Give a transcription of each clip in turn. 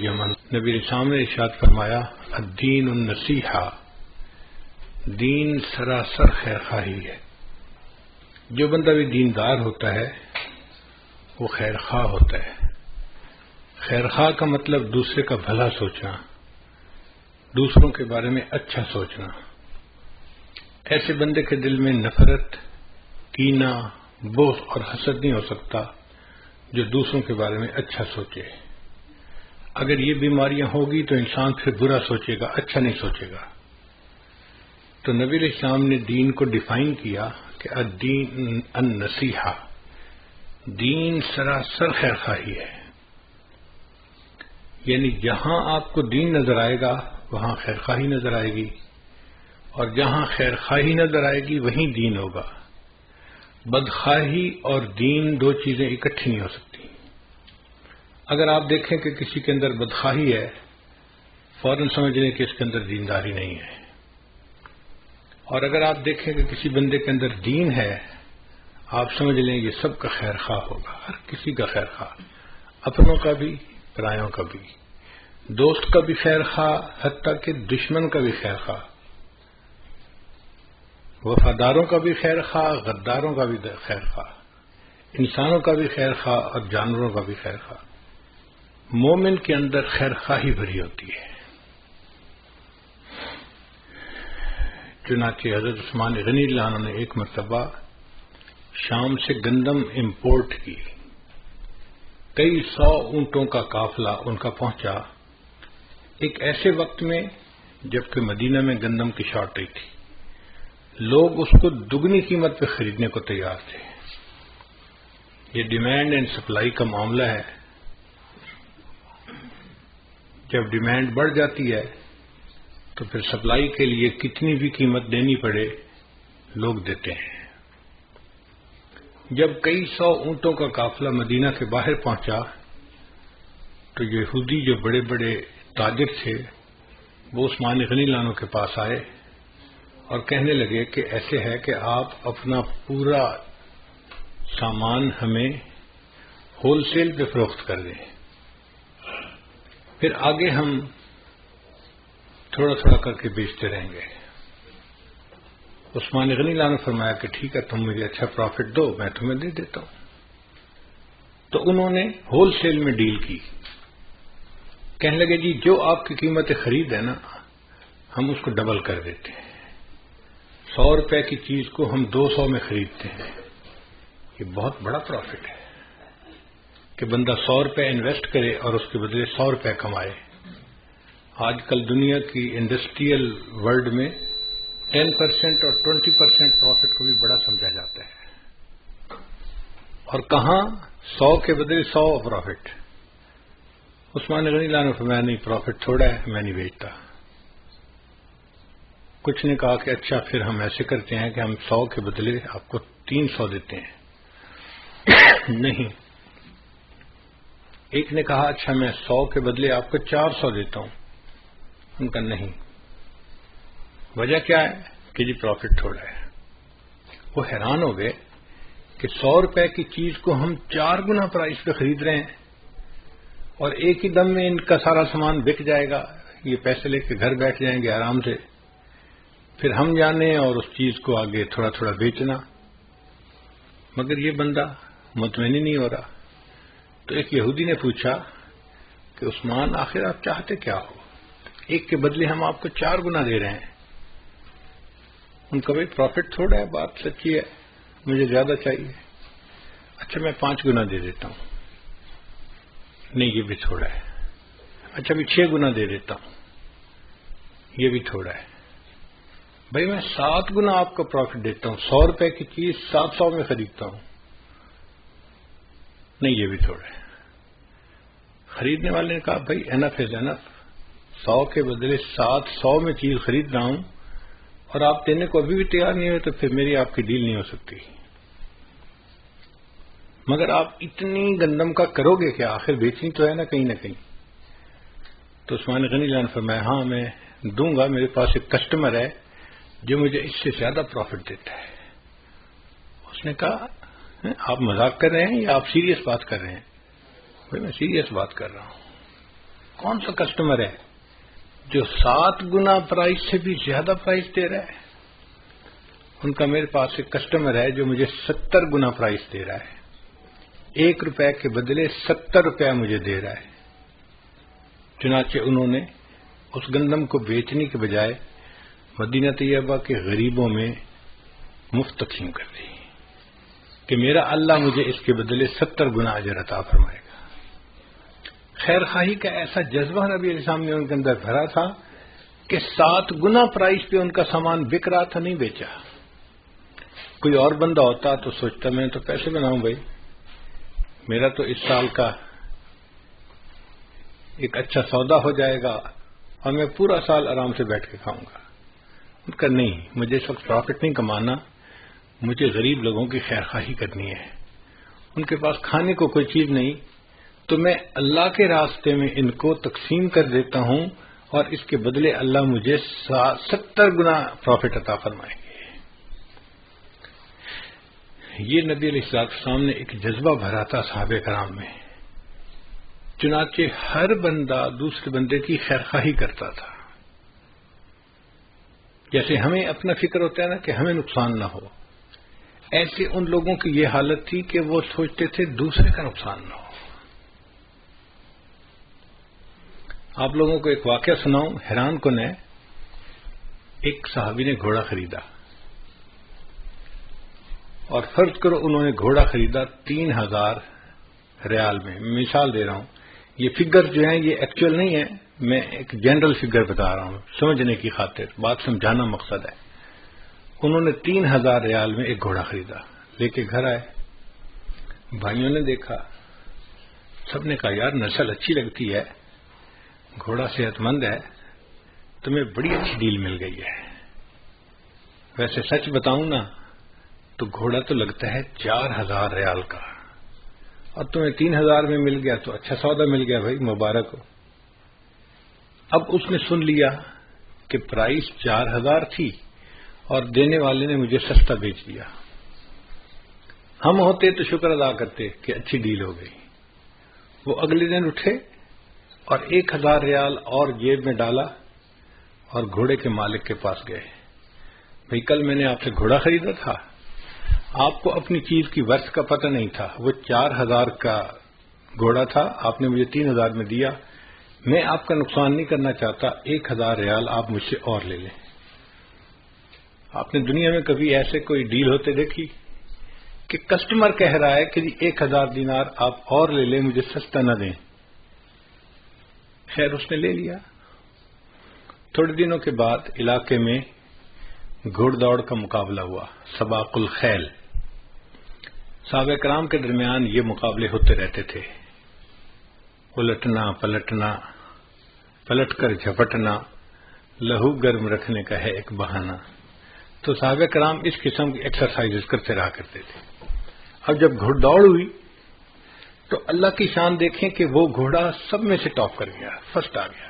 یمن نبی اسلام نے ارشاد فرمایا الدین النصیحہ، دین سراسر خیر خواہی ہے۔ جو بندہ بھی دیندار ہوتا ہے وہ خیر خواہ ہوتا ہے۔ خیر خواہ کا مطلب دوسرے کا بھلا سوچنا، دوسروں کے بارے میں اچھا سوچنا۔ ایسے بندے کے دل میں نفرت، کینہ، بغض اور حسد نہیں ہو سکتا جو دوسروں کے بارے میں اچھا سوچے۔ اگر یہ بیماریاں ہوگی تو انسان پھر برا سوچے گا، اچھا نہیں سوچے گا۔ تو نبی علیہ السلام نے دین کو ڈیفائن کیا کہ الدین النصیحہ، دین سراسر خیر خواہی ہے۔ یعنی جہاں آپ کو دین نظر آئے گا وہاں خیر خواہی نظر آئے گی، اور جہاں خیر خواہی نظر آئے گی وہیں دین ہوگا۔ بدخواہی اور دین دو چیزیں اکٹھی نہیں ہو سکتی۔ اگر آپ دیکھیں کہ کسی کے اندر بدخواہی ہے، فوراً سمجھ لیں کہ اس کے اندر دینداری نہیں ہے، اور اگر آپ دیکھیں کہ کسی بندے کے اندر دین ہے، آپ سمجھ لیں یہ سب کا خیر خواہ ہوگا، ہر کسی کا خیر خواہ، اپنوں کا بھی پرایوں کا بھی، دوست کا بھی خیر خواہ، حتیٰ کہ دشمن کا بھی خیر خواہ، وفاداروں کا بھی خیر خواہ، غداروں کا بھی خیر خواہ، انسانوں کا بھی خیر خواہ اور جانوروں کا بھی خیر خواہ۔ مومن کے اندر خیر خواہی بھری ہوتی ہے۔ چنانچہ حضرت عثمان غنی اللہ عنہ نے ایک مرتبہ شام سے گندم امپورٹ کی، کئی 100 اونٹوں کا قافلہ ان کا پہنچا ایک ایسے وقت میں جبکہ مدینہ میں گندم کی شارٹیج تھی۔ لوگ اس کو دگنی قیمت پہ خریدنے کو تیار تھے۔ یہ ڈیمانڈ اینڈ سپلائی کا معاملہ ہے۔ جب ڈیمانڈ بڑھ جاتی ہے تو پھر سپلائی کے لیے کتنی بھی قیمت دینی پڑے لوگ دیتے ہیں۔ جب کئی 100 اونٹوں کا قافلہ مدینہ کے باہر پہنچا تو یہودی جو بڑے بڑے تاجر تھے وہ عثمان غنی اللہ عنہ کے پاس آئے اور کہنے لگے کہ ایسے ہے کہ آپ اپنا پورا سامان ہمیں ہول سیل پہ فروخت کر دیں، پھر آگے ہم تھوڑا تھوڑا کر کے بیچتے رہیں گے۔ عثمان غنی اللہ نے فرمایا کہ ٹھیک ہے، تم مجھے اچھا پروفٹ دو، میں تمہیں دے دیتا ہوں۔ تو انہوں نے ہول سیل میں ڈیل کی، کہنے لگے جی جو آپ کی قیمت خرید ہے نا ہم اس کو ڈبل کر دیتے ہیں، 100 روپے کی چیز کو ہم 200 میں خریدتے ہیں۔ یہ بہت بڑا پروفٹ ہے کہ بندہ 100 روپے انویسٹ کرے اور اس کے بدلے 100 روپے کمائے۔ آج کل دنیا کی انڈسٹریل ورلڈ میں 10% اور 20% پروفٹ کو بھی بڑا سمجھا جاتا ہے، اور کہاں 100 کے بدلے 100 پروفٹ۔ عثمان غنی اللہ نے فرمایا نہیں، پروفٹ تھوڑا ہے، میں نہیں بیچتا۔ کچھ نے کہا کہ اچھا پھر ہم ایسے کرتے ہیں کہ ہم 100 کے بدلے آپ کو 300 دیتے ہیں۔ نہیں، ایک نے کہا اچھا میں 100 کے بدلے آپ کو 400 دیتا ہوں۔ ان کا نہیں، وجہ کیا ہے کہ جی پروفٹ تھوڑا ہے۔ وہ حیران ہو گئے کہ 100 روپے کی چیز کو ہم 4 گنا پرائس پہ خرید رہے ہیں اور ایک ہی دم میں ان کا سارا سامان بک جائے گا، یہ پیسے لے کے گھر بیٹھ جائیں گے آرام سے، پھر ہم جانے اور اس چیز کو آگے تھوڑا تھوڑا بیچنا۔ مگر یہ بندہ مطمئن ہی نہیں ہو رہا۔ تو ایک یہودی نے پوچھا کہ عثمان آخر آپ چاہتے کیا ہو؟ ایک کے بدلے ہم آپ کو 4 گنا دے رہے ہیں۔ ان کا بھائی پروفٹ تھوڑا ہے، بات سچی ہے، مجھے زیادہ چاہیے۔ اچھا میں 5 گنا دے دیتا ہوں۔ نہیں یہ بھی تھوڑا ہے۔ اچھا بھی 6 گنا دے دیتا ہوں، یہ بھی تھوڑا ہے۔ بھائی میں 7 گنا آپ کو پروفٹ دیتا ہوں، 100 روپے کی چیز 700 میں خریدتا ہوں۔ نہیں یہ بھی تھوڑا ہے۔ خریدنے والے نے کہا بھائی انف از انف، 100 کے بدلے 700 میں چیز خرید رہا ہوں اور آپ دینے کو ابھی بھی تیار نہیں ہوئے، تو پھر میری آپ کی ڈیل نہیں ہو سکتی۔ مگر آپ اتنی گندم کا کرو گے کیا؟ آخر بیچنی تو ہے نا کہیں نہ کہیں۔ تو عثمان غنی اللہ نے فرمایا ہاں میں دوں گا، میرے پاس ایک کسٹمر ہے جو مجھے اس سے زیادہ پروفٹ دیتا ہے۔ اس نے کہا آپ مذاق کر رہے ہیں یا آپ سیریس بات کر رہے ہیں؟ بھائی میں سیریس بات کر رہا ہوں۔ کون سا کسٹمر ہے جو 7 گنا پرائز سے بھی زیادہ پرائز دے رہا ہے؟ ان کا میرے پاس ایک کسٹمر ہے جو مجھے 70 گنا پرائز دے رہا ہے، 1 روپے کے بدلے 70 روپیہ مجھے دے رہا ہے۔ چنانچہ انہوں نے اس گندم کو بیچنے کے بجائے مدینہ طیبہ کے غریبوں میں مفت تقسیم کر دی کہ میرا اللہ مجھے اس کے بدلے 70 گنا اجر عطا فرمائے گا۔ خیر خواہی کا ایسا جذبہ نبی علیہ السلام نے ان کے اندر بھرا تھا کہ 7 گنا پرائز پہ ان کا سامان بک رہا تھا، نہیں بیچا۔ کوئی اور بندہ ہوتا تو سوچتا میں تو پیسے بناؤں بھائی، میرا تو اس سال کا ایک اچھا سودا ہو جائے گا اور میں پورا سال آرام سے بیٹھ کے کھاؤں گا۔ ان کا نہیں، مجھے اس وقت پروفٹ نہیں کمانا، مجھے غریب لوگوں کی خیر خواہی کرنی ہے۔ ان کے پاس کھانے کو کوئی چیز نہیں تو میں اللہ کے راستے میں ان کو تقسیم کر دیتا ہوں اور اس کے بدلے اللہ مجھے 70 گنا پروفٹ عطا فرمائیں گے۔ یہ نبی علیہ السلام نے ایک جذبہ بھرا تھا صحابہ کرام میں، چنانچہ ہر بندہ دوسرے بندے کی خیر خواہی کرتا تھا۔ جیسے ہمیں اپنا فکر ہوتا ہے نا کہ ہمیں نقصان نہ ہو، ایسے ان لوگوں کی یہ حالت تھی کہ وہ سوچتے تھے دوسرے کا نقصان نہ ہو۔ آپ لوگوں کو ایک واقعہ سناؤں، حیران کن ہے۔ ایک صحابی نے گھوڑا خریدا اور فرض کرو انہوں نے گھوڑا خریدا 3000 ریال میں، مثال دے رہا ہوں، یہ فگر جو ہیں یہ ایکچوئل نہیں ہے، میں ایک جنرل فگر بتا رہا ہوں سمجھنے کی خاطر، بات سمجھانا مقصد ہے۔ انہوں نے 3000 ریال میں ایک گھوڑا خریدا، لے کے گھر آئے، بھائیوں نے دیکھا، سب نے کہا یار نسل اچھی لگتی ہے، گھوڑا صحت مند ہے، تمہیں بڑی اچھی ڈیل مل گئی ہے۔ ویسے سچ بتاؤں نا تو گھوڑا تو لگتا ہے 4000 ریال کا، اور تمہیں 3000 میں مل گیا تو اچھا سودا مل گیا بھائی، مبارک ہو۔ اب اس نے سن لیا کہ پرائس 4000 تھی اور دینے والے نے مجھے سستا بیچ دیا، ہم ہوتے تو شکر ادا کرتے کہ اچھی ڈیل ہو گئی۔ وہ اگلے دن اٹھے اور 1000 ریال اور جیب میں ڈالا اور گھوڑے کے مالک کے پاس گئے، بھائی کل میں نے آپ سے گھوڑا خریدا تھا، آپ کو اپنی چیز کی ورث کا پتہ نہیں تھا، وہ 4000 کا گھوڑا تھا، آپ نے مجھے 3000 میں دیا، میں آپ کا نقصان نہیں کرنا چاہتا، 1000 ریال آپ مجھ سے اور لے لیں۔ آپ نے دنیا میں کبھی ایسے کوئی ڈیل ہوتے دیکھی کہ کسٹمر کہہ رہا ہے کہ 1000 دینار آپ اور لے لیں، مجھے سستا نہ دیں؟ خیر اس نے لے لیا۔ تھوڑے دنوں کے بعد علاقے میں گھوڑ دوڑ کا مقابلہ ہوا، سباق الخیل۔ صحابہ کرام کے درمیان یہ مقابلے ہوتے رہتے تھے، الٹنا پلٹنا، پلٹ کر جھپٹنا، لہو گرم رکھنے کا ہے ایک بہانہ۔ تو صحابہ کرام اس قسم کی ایکسرسائز کرتے رہا کرتے تھے۔ اب جب گھوڑ دوڑ ہوئی تو اللہ کی شان دیکھیں کہ وہ گھوڑا سب میں سے ٹاپ کر گیا، فرسٹ آ گیا۔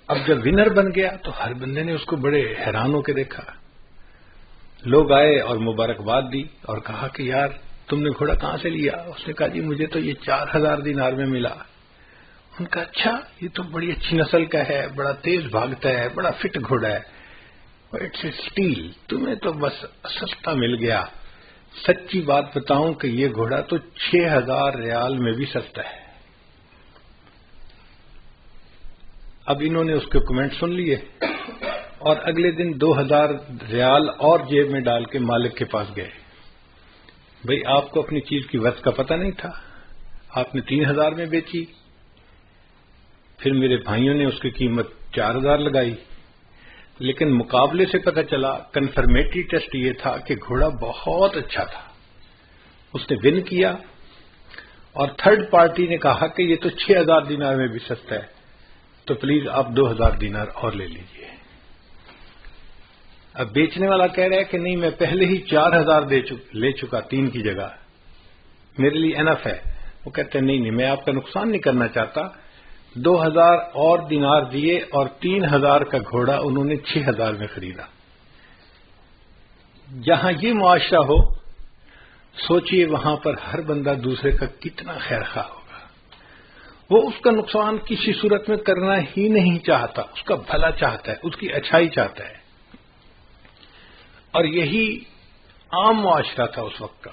اب جب ونر بن گیا تو ہر بندے نے اس کو بڑے حیران ہو کے دیکھا، لوگ آئے اور مبارکباد دی اور کہا کہ یار تم نے گھوڑا کہاں سے لیا؟ اس نے کہا جی مجھے تو یہ 4000 دینار میں ملا۔ ان کا اچھا، یہ تو بڑی اچھی نسل کا ہے، بڑا تیز بھاگتا ہے، بڑا فٹ گھوڑا ہے، اٹس اے اسٹیل، تمہیں تو بس سستا مل گیا۔ سچی بات بتاؤں کہ یہ گھوڑا تو 6000 ریال میں بھی سستا ہے۔ اب انہوں نے اس کے کمنٹ سن لیے اور اگلے دن 2000 ریال اور جیب میں ڈال کے مالک کے پاس گئے، بھئی آپ کو اپنی چیز کی ورث کا پتہ نہیں تھا، آپ نے 3000 میں بیچی، پھر میرے بھائیوں نے اس کی قیمت 4000 لگائی، لیکن مقابلے سے پتہ چلا، کنفرمیٹری ٹیسٹ یہ تھا کہ گھوڑا بہت اچھا تھا، اس نے ون کیا، اور تھرڈ پارٹی نے کہا کہ یہ تو 6000 دینار میں بھی سستا ہے، تو پلیز آپ 2000 دینار اور لے لیجئے۔ اب بیچنے والا کہہ رہا ہے کہ نہیں میں پہلے ہی 4000 لے چکا 3 کی جگہ، میرے لیے انف ہے۔ وہ کہتے ہیں نہیں میں آپ کا نقصان نہیں کرنا چاہتا، 2000 اور دینار دیے اور 3000 کا گھوڑا انہوں نے 6000 میں خریدا۔ جہاں یہ معاشرہ ہو سوچئے وہاں پر ہر بندہ دوسرے کا کتنا خیر خواہ ہوگا، وہ اس کا نقصان کسی صورت میں کرنا ہی نہیں چاہتا، اس کا بھلا چاہتا ہے، اس کی اچھائی چاہتا ہے. اور یہی عام معاشرہ تھا اس وقت کا.